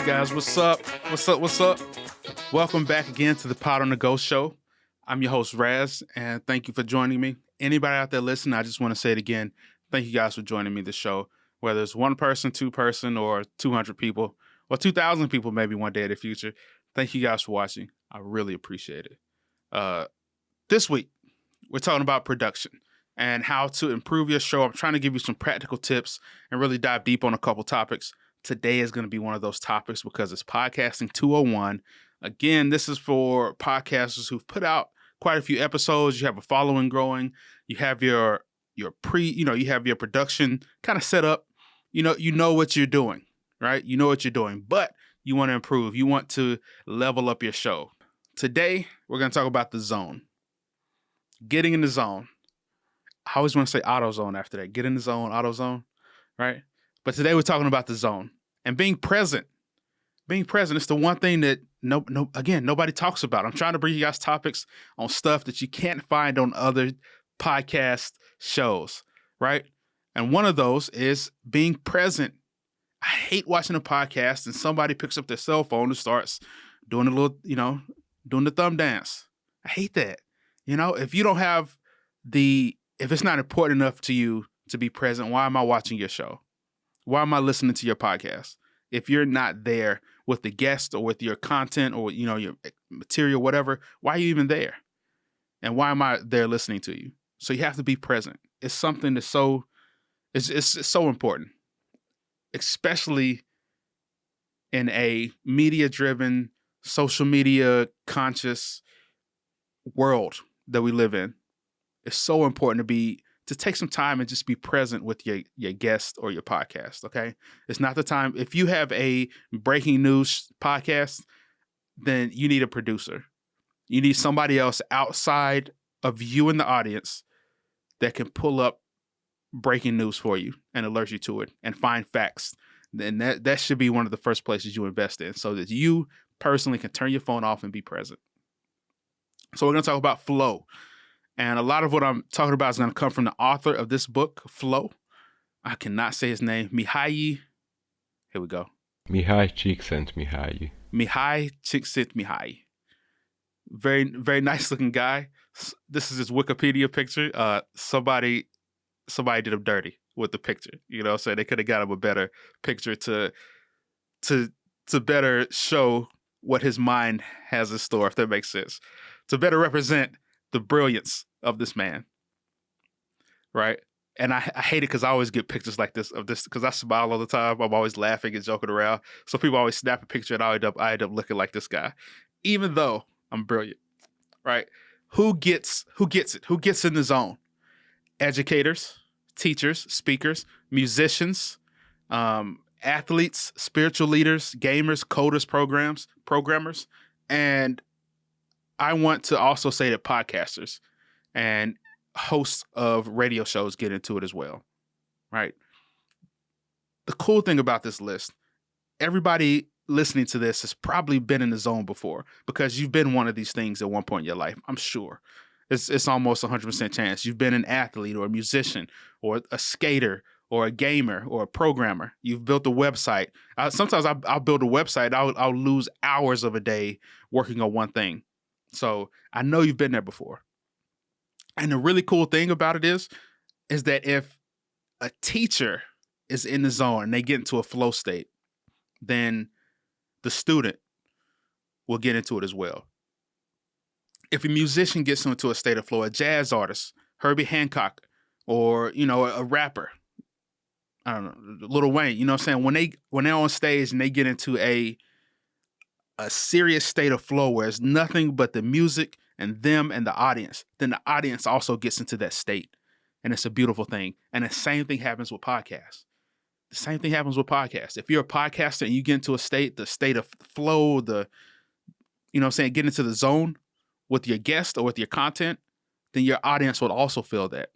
Hey guys, what's up? What's up? Welcome back again to the Pod on the Go show. I'm your host, Raz, and thank you for joining me. Anybody out there listening, I just want to say it again. Thank you guys for joining me this show. Whether it's one person, two person, or 200 people, or 2,000 people maybe one day in the future. Thank you guys for watching. I really appreciate it. This week, we're talking about production and how to improve your show. I'm trying to give you some practical tips and really dive deep on a couple topics. Today is going to be one of those topics because it's Podcasting 201. Again, this is for podcasters who've put out quite a few episodes. You have a following growing. You have you have your production kind of set up. You know what you're doing, right? You know what you're doing, but you want to improve. You want to level up your show. Today, we're going to talk about the zone. Getting in the zone. I always want to say auto zone after that. Get in the zone, auto zone, right? But today we're talking about the zone and being present. Being present is the one thing that nobody talks about. I'm trying to bring you guys topics on stuff that you can't find on other podcast shows, right? And one of those is being present. I hate watching a podcast and somebody picks up their cell phone and starts doing a little, doing the thumb dance. I hate that. If you don't have if it's not important enough to you to be present, why am I watching your show? Why am I listening to your podcast? If you're not there with the guest or with your content or, your material, whatever, why are you even there? And why am I there listening to you? So you have to be present. It's something that's it's so important, especially in a media-driven, social media conscious world that we live in. It's so important to take some time and just be present with your guest or your podcast, okay? It's not the time. If you have a breaking news podcast, then you need a producer. You need somebody else outside of you and the audience that can pull up breaking news for you and alert you to it and find facts. Then that should be one of the first places you invest in so that you personally can turn your phone off and be present. So we're going to talk about flow. And a lot of what I'm talking about is going to come from the author of this book, Flow. I cannot say his name. Mihaly. Here we go. Mihaly Csikszentmihalyi. Mihaly Csikszentmihalyi. Very, very nice looking guy. This is his Wikipedia picture. Somebody did him dirty with the picture. So they could have got him a better picture to better show what his mind has in store, if that makes sense. To better represent the brilliance of this man, right? And I hate it because I always get pictures like this because I smile all the time. I'm always laughing and joking around. So people always snap a picture and I end up looking like this guy, even though I'm brilliant, right? Who gets it? Who gets in the zone? Educators, teachers, speakers, musicians, athletes, spiritual leaders, gamers, coders, programmers, and I want to also say that podcasters and hosts of radio shows get into it as well, right? The cool thing about this list, everybody listening to this has probably been in the zone before because you've been one of these things at one point in your life, I'm sure. It's almost 100% chance. You've been an athlete or a musician or a skater or a gamer or a programmer. You've built a website. Sometimes I'll build a website. I'll lose hours of a day working on one thing. So I know you've been there before. And the really cool thing about it is that if a teacher is in the zone and they get into a flow state, then the student will get into it as well. If a musician gets into a state of flow, a jazz artist, Herbie Hancock, or, a rapper, I don't know, Lil Wayne, you know what I'm saying? When they're on stage and they get into a serious state of flow where it's nothing but the music and them and the audience, then the audience also gets into that state. And it's a beautiful thing. And the same thing happens with podcasts. If you're a podcaster and you get into the state of flow, get into the zone with your guest or with your content, then your audience will also feel that.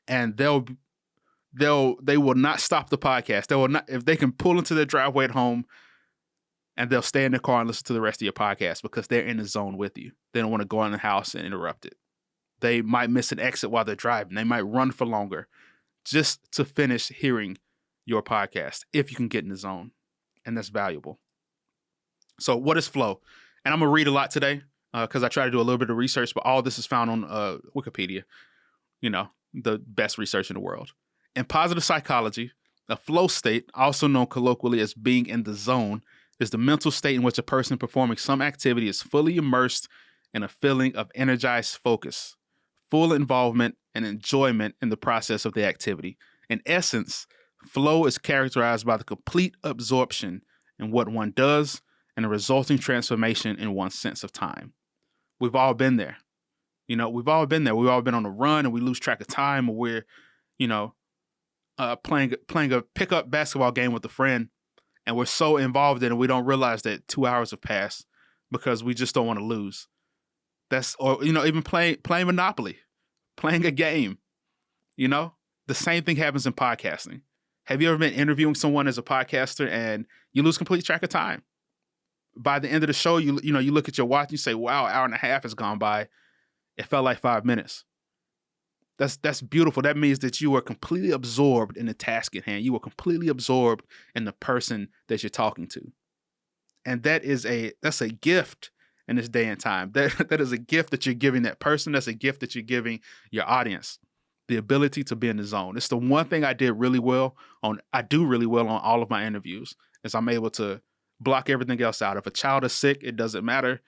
And they will not stop the podcast. They will not, if they can pull into their driveway at home, and they'll stay in the car and listen to the rest of your podcast because they're in the zone with you. They don't want to go in the house and interrupt it. They might miss an exit while they're driving. They might run for longer just to finish hearing your podcast if you can get in the zone. And that's valuable. So what is flow? And I'm going to read a lot today because I try to do a little bit of research, but all this is found on Wikipedia, the best research in the world. In positive psychology, a flow state, also known colloquially as being in the zone, is the mental state in which a person performing some activity is fully immersed in a feeling of energized focus, full involvement, and enjoyment in the process of the activity. In essence, flow is characterized by the complete absorption in what one does and a resulting transformation in one's sense of time. We've all been there. We've all been there. We've all been on a run and we lose track of time, or we're, playing a pickup basketball game with a friend, and we're so involved in it we don't realize that 2 hours have passed because we just don't want to lose. Even playing Monopoly, playing a game. The same thing happens in podcasting. Have you ever been interviewing someone as a podcaster and you lose complete track of time? By the end of the show, you look at your watch and you say, wow, an hour and a half has gone by. It felt like 5 minutes. That's beautiful. That means that you are completely absorbed in the task at hand. You are completely absorbed in the person that you're talking to. And that's a gift in this day and time. That is a gift that you're giving that person. That's a gift that you're giving your audience. The ability to be in the zone. It's the one thing I do really well on all of my interviews, is I'm able to block everything else out. If a child is sick, it doesn't matter.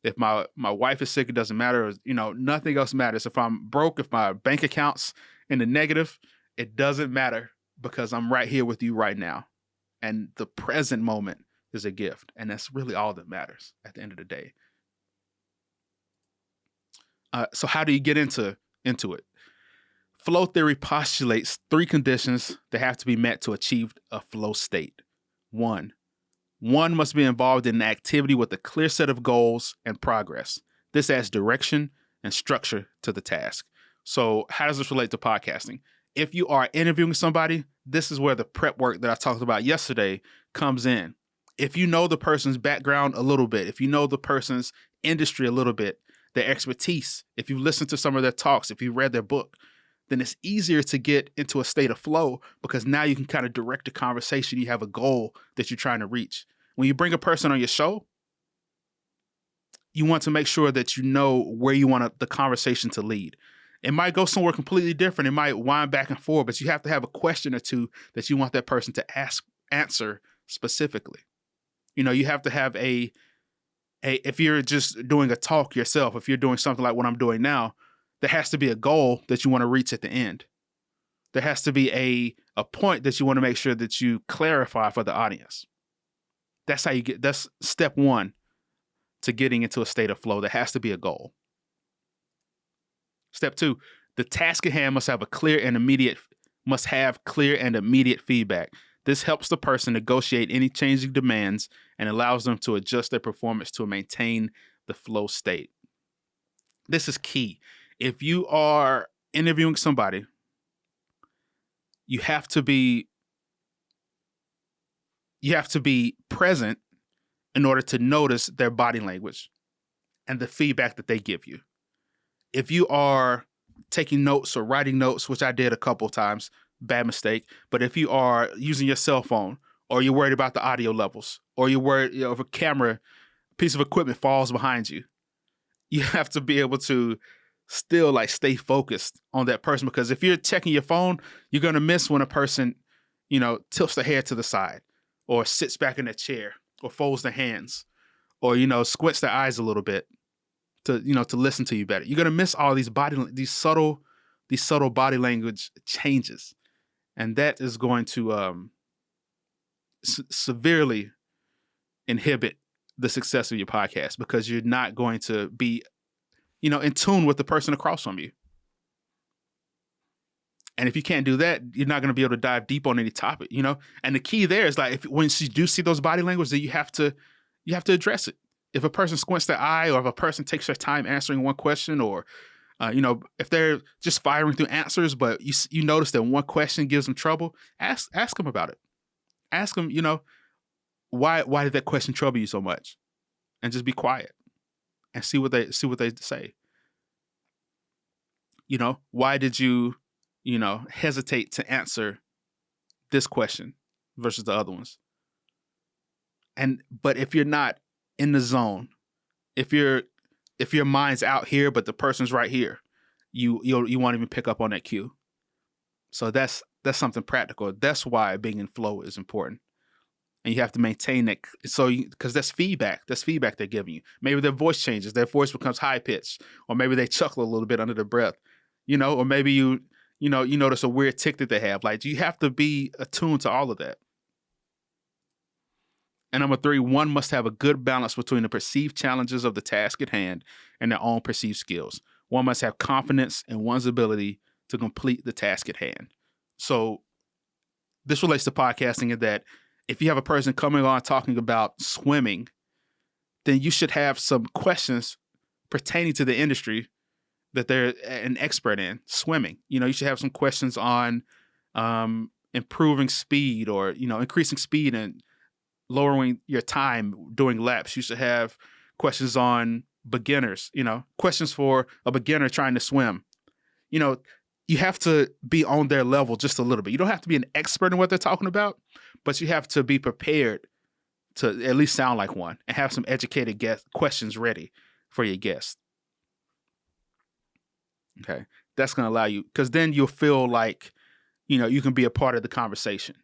If my wife is sick, it doesn't matter. Nothing else matters. If I'm broke, if my bank account's in the negative, it doesn't matter because I'm right here with you right now. And the present moment is a gift. And that's really all that matters at the end of the day. So how do you get into it? Flow theory postulates 3 conditions that have to be met to achieve a flow state. One must be involved in an activity with a clear set of goals and progress. This adds direction and structure to the task. So how does this relate to podcasting? If you are interviewing somebody, this is where the prep work that I talked about yesterday comes in. If you know the person's background a little bit, if you know the person's industry a little bit, their expertise, if you listen to some of their talks, if you read their book, then it's easier to get into a state of flow because now you can kind of direct the conversation. You have a goal that you're trying to reach. When you bring a person on your show, you want to make sure that you know where you want the conversation to lead. It might go somewhere completely different. It might wind back and forth, but you have to have a question or two that you want that person to answer specifically. You have to have if you're just doing a talk yourself, if you're doing something like what I'm doing now, there has to be a goal that you want to reach at the end. There has to be a point that you want to make sure that you clarify for the audience. That's step 1 to getting into a state of flow. There has to be a goal. Step 2, the task at hand must have clear and immediate feedback. This helps the person negotiate any changing demands and allows them to adjust their performance to maintain the flow state. This is key. If you are interviewing somebody, you have to be present in order to notice their body language and the feedback that they give you. If you are taking notes or writing notes, which I did a couple of times, bad mistake. But if you are using your cell phone, or you're worried about the audio levels, or you're worried if a piece of equipment falls behind you, you have to be able to still stay focused on that person. Because if you're checking your phone, you're going to miss when a person, tilts their head to the side, or sits back in their chair, or folds their hands, or, squints their eyes a little bit to listen to you better. You're going to miss all these subtle body language changes. And that is going to severely inhibit the success of your podcast, because you're not going to be, in tune with the person across from you. And if you can't do that, you're not going to be able to dive deep on any topic, And the key there is when you do see those body language, then you have to address it. If a person squints their eye, or if a person takes their time answering one question, or if they're just firing through answers, but you notice that one question gives them trouble, ask them about it. Ask them, why did that question trouble you so much? And just be quiet and see what they say. Why did you, hesitate to answer this question versus the other ones? But if you're not in the zone. If your mind's out here, but the person's right here, you won't even pick up on that cue. So that's something practical. That's why being in flow is important. And you have to maintain that. So, because that's feedback. That's feedback they're giving you. Maybe their voice changes. Their voice becomes high pitched, or maybe they chuckle a little bit under their breath, or maybe you notice a weird tick that they have. Like, you have to be attuned to all of that. And number 3, one must have a good balance between the perceived challenges of the task at hand and their own perceived skills. One must have confidence in one's ability to complete the task at hand. So this relates to podcasting in that if you have a person coming on talking about swimming, then you should have some questions pertaining to the industry that they're an expert in, swimming. You should have some questions on improving speed, or, increasing speed and lowering your time doing laps. You should have questions on beginners, questions for a beginner trying to swim. You have to be on their level just a little bit. You don't have to be an expert in what they're talking about, but you have to be prepared to at least sound like one and have some educated questions ready for your guest. Okay. That's going to allow you, because then you'll feel like, you can be a part of the conversation.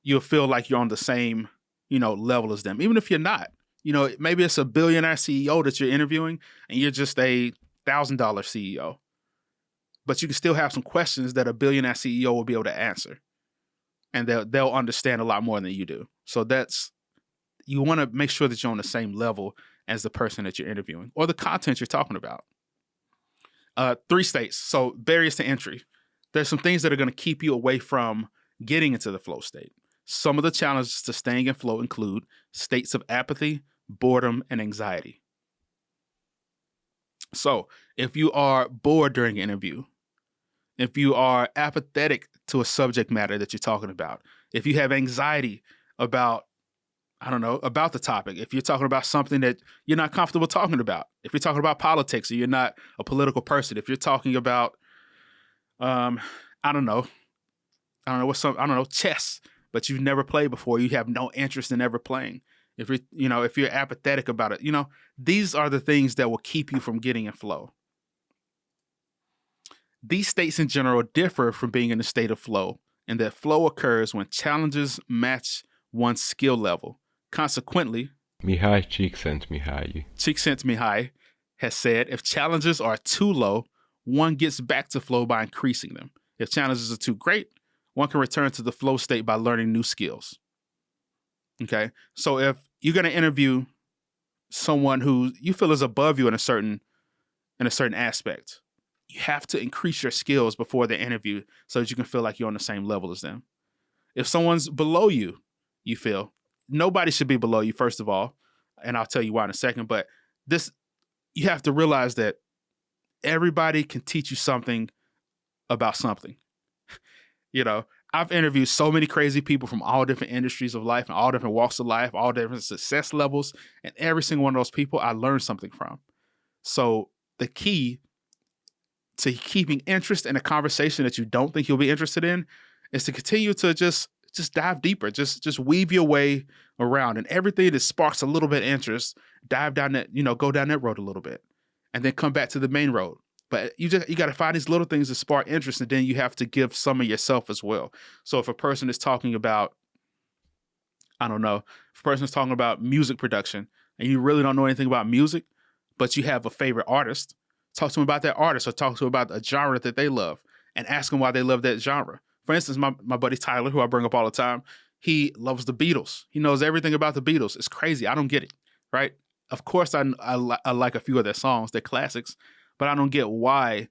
You'll feel like you're on the same, level as them, even if you're not. Maybe it's a billionaire CEO that you're interviewing and you're just a $1,000 CEO, but you can still have some questions that a billionaire CEO will be able to answer, and they'll understand a lot more than you do. So you want to make sure that you're on the same level as the person that you're interviewing or the content you're talking about. 3 states. So barriers to entry. There's some things that are going to keep you away from getting into the flow state. Some of the challenges to staying in flow include states of apathy, boredom, and anxiety. So if you are bored during an interview, if you are apathetic to a subject matter that you're talking about, if you have anxiety about the topic, if you're talking about something that you're not comfortable talking about, if you're talking about politics or you're not a political person, if you're talking about, chess, but you've never played before, you have no interest in ever playing. If you're apathetic about it, these are the things that will keep you from getting in flow. These states in general differ from being in a state of flow, in that flow occurs when challenges match one's skill level. Consequently, Mihaly Csikszentmihalyi has said, if challenges are too low, one gets back to flow by increasing them. If challenges are too great, one can return to the flow state by learning new skills. Okay, so if you're going to interview someone who you feel is above you in a certain aspect, you have to increase your skills before the interview so that you can feel like you're on the same level as them. If someone's below you, you feel nobody should be below you, first of all, and I'll tell you why in a second. But you have to realize that everybody can teach you something about something. I've interviewed so many crazy people from all different industries of life and all different walks of life, all different success levels. And every single one of those people I learned something from. So the key to keeping interest in a conversation that you don't think you'll be interested in is to continue to just dive deeper, just weave your way around, and everything that sparks a little bit of interest, dive down that, go down that road a little bit and then come back to the main road. But you got to find these little things that spark interest, and then you have to give some of yourself as well. So if a person is talking about, if a person is talking about music production and you really don't know anything about music, but you have a favorite artist, talk to them about that artist, or talk to them about a genre that they love and ask them why they love that genre. For instance, my buddy Tyler, who I bring up all the time, he loves the Beatles. He knows everything about the Beatles. It's crazy. I don't get it, right? Of course, I like a few of their songs. They're classics. But I don't get why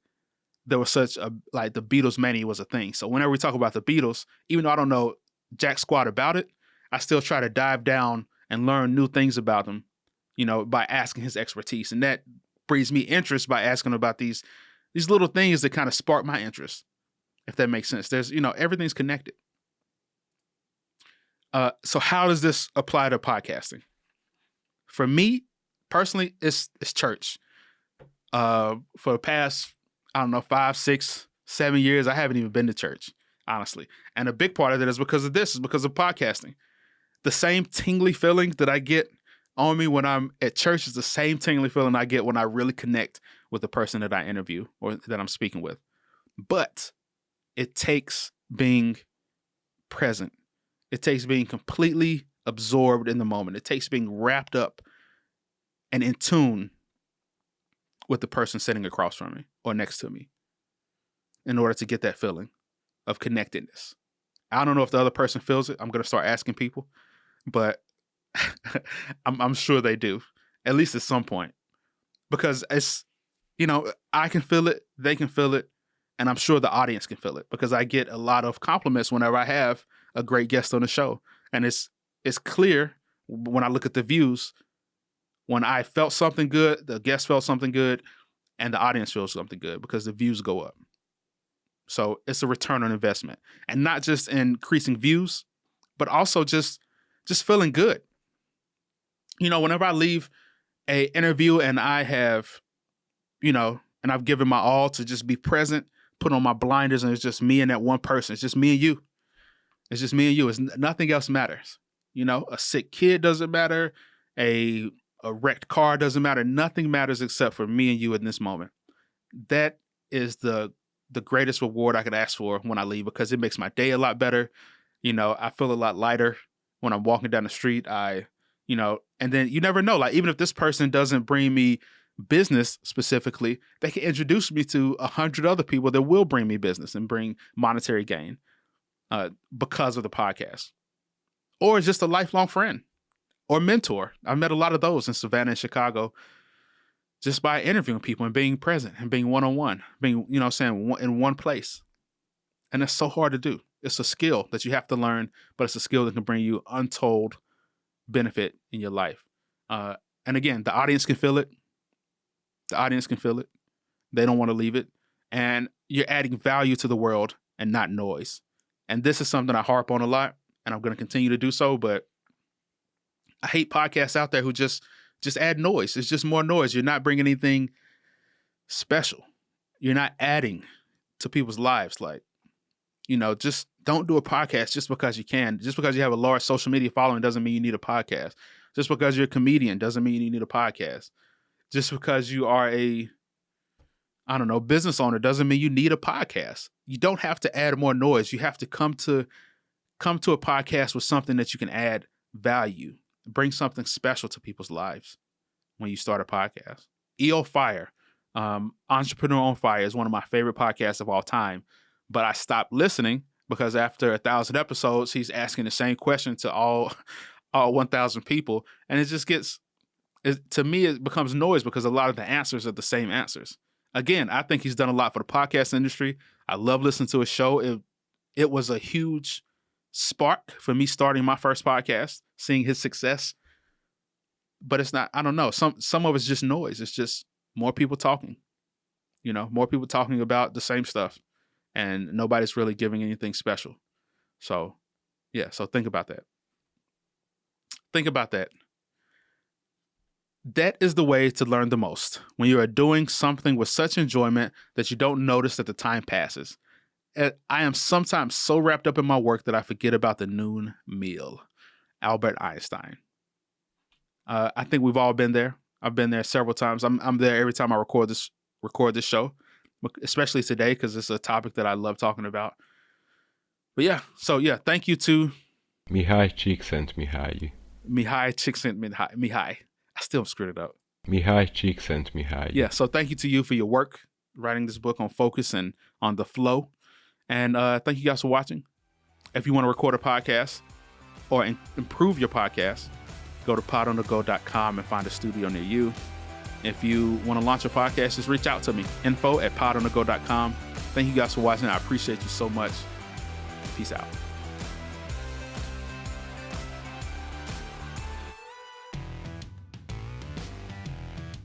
there was such the Beatles mania was a thing. So whenever we talk about the Beatles, even though I don't know jack squat about it, I still try to dive down and learn new things about them, by asking his expertise. And that brings me interest by asking about these little things that kind of spark my interest, if that makes sense. There's, everything's connected. So how does this apply to podcasting? For me, personally, it's church. For the past, 5, 6, 7 years, I haven't even been to church, honestly. And a big part of it is because of podcasting. the same tingly feeling that I get on me when I'm at church is the same tingly feeling I get when I really connect with the person that I interview or that I'm speaking with. But it takes being present. It takes being completely absorbed in the moment. It takes being wrapped up and in tune with the person sitting across from me or next to me in order to get that feeling of connectedness. I don't know if the other person feels it. I'm going to start asking people, but I'm sure they do, at least at some point, because it's, I can feel it, they can feel it, and I'm sure the audience can feel it because I get a lot of compliments whenever I have a great guest on the show. And it's clear when I look at the views, when I felt something good, the guest felt something good, and the audience feels something good because the views go up. So it's a return on investment, and not just increasing views, but also just feeling good. Whenever I leave a interview and I have, and I've given my all to just be present, put on my blinders, and it's just me and that one person. It's just me and you. It's just me and you. It's nothing else matters. A sick kid doesn't matter. A wrecked car doesn't matter. Nothing matters except for me and you in this moment. That is the greatest reward I could ask for when I leave, because it makes my day a lot better. I feel a lot lighter when I'm walking down the street. And then you never know, like, even if this person doesn't bring me business specifically, they can introduce me to 100 other people that will bring me business and bring monetary gain because of the podcast. Or just a lifelong friend or mentor. I've met a lot of those in Savannah and Chicago just by interviewing people and being present and being one-on-one, being, in one place. And it's so hard to do. It's a skill that you have to learn, but it's a skill that can bring you untold benefit in your life. And again, the audience can feel it. The audience can feel it. They don't want to leave it. And you're adding value to the world and not noise. And this is something I harp on a lot, and I'm going to continue to do so. But I hate podcasts out there who just add noise. It's just more noise. You're not bringing anything special. You're not adding to people's lives. Like, just don't do a podcast just because you can. Just because you have a large social media following doesn't mean you need a podcast. Just because you're a comedian doesn't mean you need a podcast. Just because you are a, business owner doesn't mean you need a podcast. You don't have to add more noise. You have to come to a podcast with something that you can add value, bring something special to people's lives when you start a podcast. EO Fire, Entrepreneur on Fire, is one of my favorite podcasts of all time. But I stopped listening because after 1,000 episodes, he's asking the same question to all 1,000 people. And it just to me, it becomes noise because a lot of the answers are the same answers. Again, I think he's done a lot for the podcast industry. I love listening to his show. It was a huge spark for me starting my first podcast, seeing his success. But it's not, I don't know. Some of it's just noise. It's just more people talking, more people talking about the same stuff, and nobody's really giving anything special. So yeah. So think about that. Think about that. That is the way to learn the most, when you are doing something with such enjoyment that you don't notice that the time passes. I am sometimes so wrapped up in my work that I forget about the noon meal. Albert Einstein. I think we've all been there. I've been there several times. I'm there every time I record this show, especially today because it's a topic that I love talking about. But yeah, thank you to Mihaly Csikszentmihalyi. Mihaly. I still screwed it up. Mihaly Csikszentmihalyi. Yeah, so thank you to you for your work, writing this book on focus and on the flow. And thank you guys for watching. If you want to record a podcast or improve your podcast, go to podonthego.com and find a studio near you. If you want to launch a podcast, just reach out to me. info@podonthego.com. Thank you guys for watching. I appreciate you so much. Peace out.